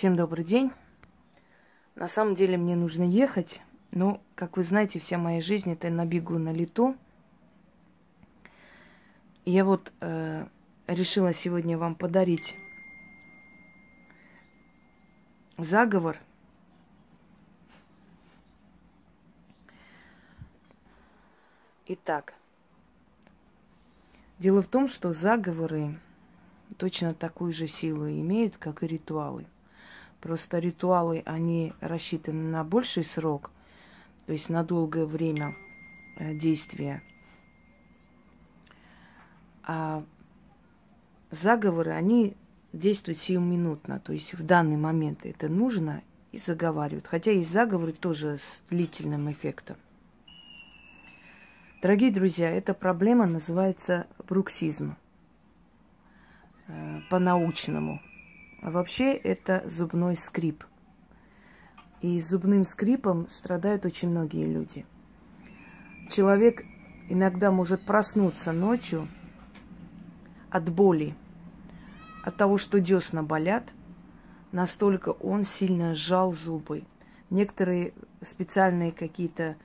Всем добрый день. На самом деле мне нужно ехать, но, как вы знаете, вся моя жизнь это на бегу, на лету. И я вот решила сегодня вам подарить заговор. Итак, дело в том, что заговоры точно такую же силу имеют, как и ритуалы. Просто ритуалы, они рассчитаны на больший срок, то есть на долгое время действия. А заговоры, они действуют сиюминутно, то есть в данный момент это нужно и заговаривают. Хотя есть заговоры тоже с длительным эффектом. Дорогие друзья, эта проблема называется бруксизм по-научному. А вообще это зубной скрип. И зубным скрипом страдают очень многие люди. Человек иногда может проснуться ночью от боли, от того, что десна болят, настолько он сильно сжал зубы. Некоторые специальные какие-то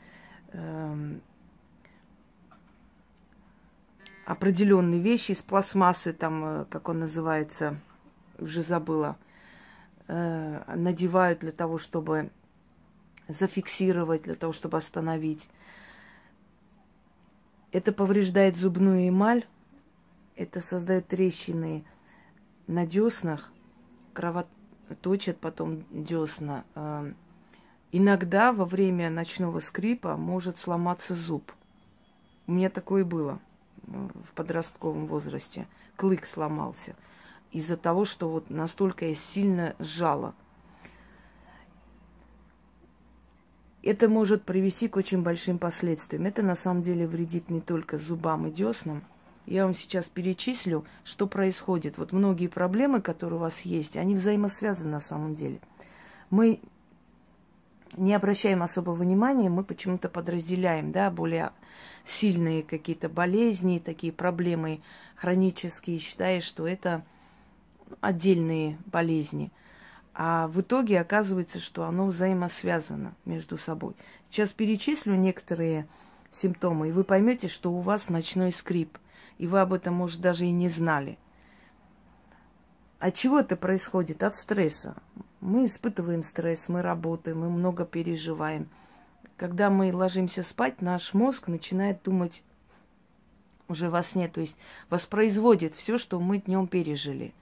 определенные вещи из пластмассы, там, как он называется, уже забыла, надевают для того, чтобы зафиксировать, для того, чтобы остановить. Это повреждает зубную эмаль, это создает трещины на деснах, кровоточат потом десна. Иногда во время ночного скрипа может сломаться зуб. У меня такое было в подростковом возрасте. Клык сломался из-за того, что вот настолько я сильно сжала. Это может привести к очень большим последствиям. Это на самом деле вредит не только зубам и деснам. Я вам сейчас перечислю, что происходит. Вот многие проблемы, которые у вас есть, они взаимосвязаны на самом деле. Мы не обращаем особого внимания, мы почему-то подразделяем, да, более сильные какие-то болезни, такие проблемы хронические, считая, что это отдельные болезни. А в итоге оказывается, что оно взаимосвязано между собой. Сейчас перечислю некоторые симптомы, и вы поймете, что у вас ночной скрип. И вы об этом, может, даже и не знали. От чего это происходит? От стресса. Мы испытываем стресс, мы работаем, мы много переживаем. Когда мы ложимся спать, наш мозг начинает думать уже во сне, то есть воспроизводит все, что мы днем пережили.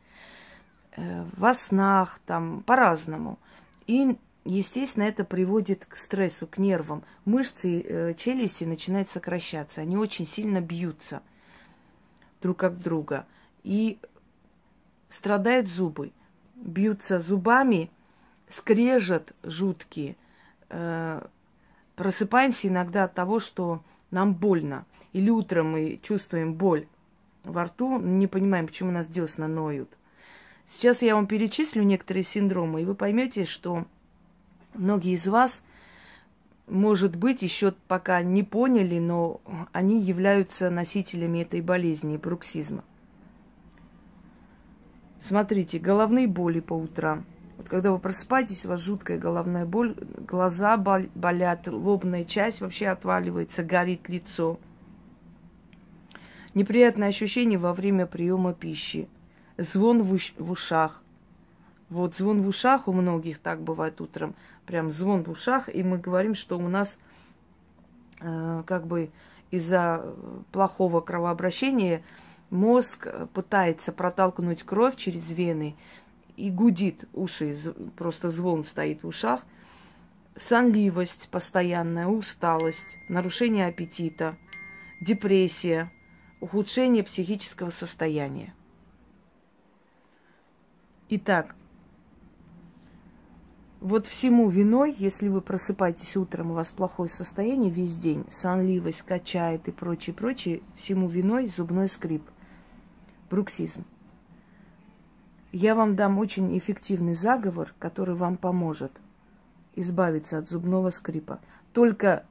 Во снах, там, по-разному. И, естественно, это приводит к стрессу, к нервам. Мышцы челюсти начинают сокращаться. Они очень сильно бьются друг об друга. И страдают зубы. Бьются зубами, скрежет жуткие. Просыпаемся иногда от того, что нам больно. Или утром мы чувствуем боль во рту, не понимаем, почему у нас десна ноют. Сейчас я вам перечислю некоторые синдромы, и вы поймете, что многие из вас, может быть, еще пока не поняли, но они являются носителями этой болезни, бруксизма. Смотрите, головные боли по утрам. Вот когда вы просыпаетесь, у вас жуткая головная боль, глаза болят, лобная часть вообще отваливается, горит лицо. Неприятное ощущение во время приема пищи. Звон в ушах. Вот звон в ушах у многих так бывает утром. Прям звон в ушах. И мы говорим, что у нас как бы из-за плохого кровообращения мозг пытается протолкнуть кровь через вены и гудит уши. Просто звон стоит в ушах. Сонливость постоянная, усталость, нарушение аппетита, депрессия, ухудшение психического состояния. Итак, вот всему виной, если вы просыпаетесь утром, у вас плохое состояние весь день, сонливость качает и прочее, всему виной зубной скрип, бруксизм. Я вам дам очень эффективный заговор, который вам поможет избавиться от зубного скрипа. Только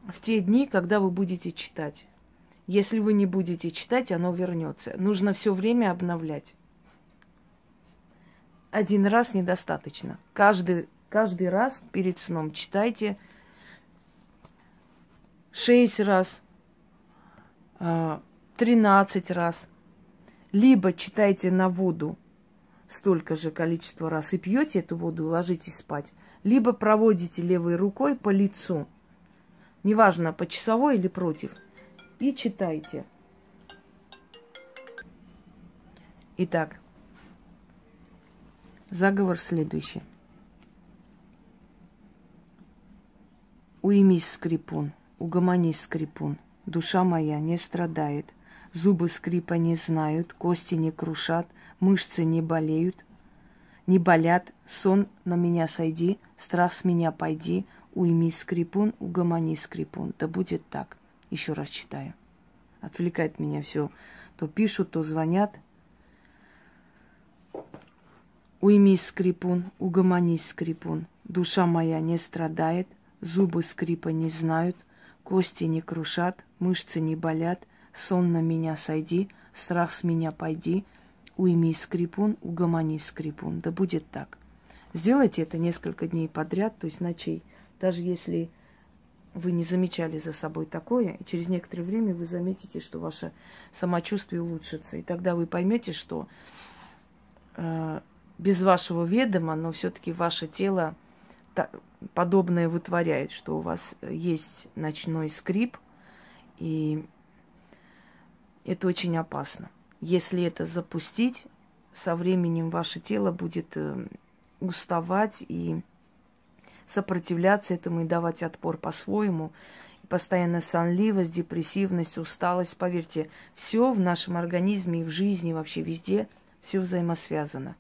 в те дни, когда вы будете читать. Если вы не будете читать, оно вернется. Нужно все время обновлять. один раз недостаточно. Каждый раз перед сном читайте 6 раз, 13 раз. Либо читайте на воду столько же количество раз и пьете эту воду, ложитесь спать. Либо проводите левой рукой по лицу. Неважно, по часовой или против. И читайте. Итак, заговор следующий. Уймись, скрипун, угомонись, скрипун. Душа моя не страдает. Зубы скрипа не знают, кости не крушат, мышцы не болеют, не болят. Сон на меня сойди, страх с меня пойди. Уймись, скрипун, угомонись, скрипун. Да будет так. Еще раз читаю. Отвлекает меня все. То пишут, то звонят. Уймись, скрипун, угомонись, скрипун. Душа моя не страдает, зубы скрипа не знают, кости не крушат, мышцы не болят. Сон на меня сойди, страх с меня пойди. Уймись, скрипун, угомонись, скрипун. Да будет так. Сделайте это несколько дней подряд, то есть ночей. Даже если вы не замечали за собой такое, и через некоторое время вы заметите, что ваше самочувствие улучшится. И тогда вы поймете, что без вашего ведома, но все-таки ваше тело подобное вытворяет, что у вас есть ночной скрип, и это очень опасно. Если это запустить, со временем ваше тело будет уставать и сопротивляться этому и давать отпор по-своему. Постоянно сонливость, депрессивность, усталость. Поверьте, все в нашем организме и в жизни, вообще везде, все взаимосвязано.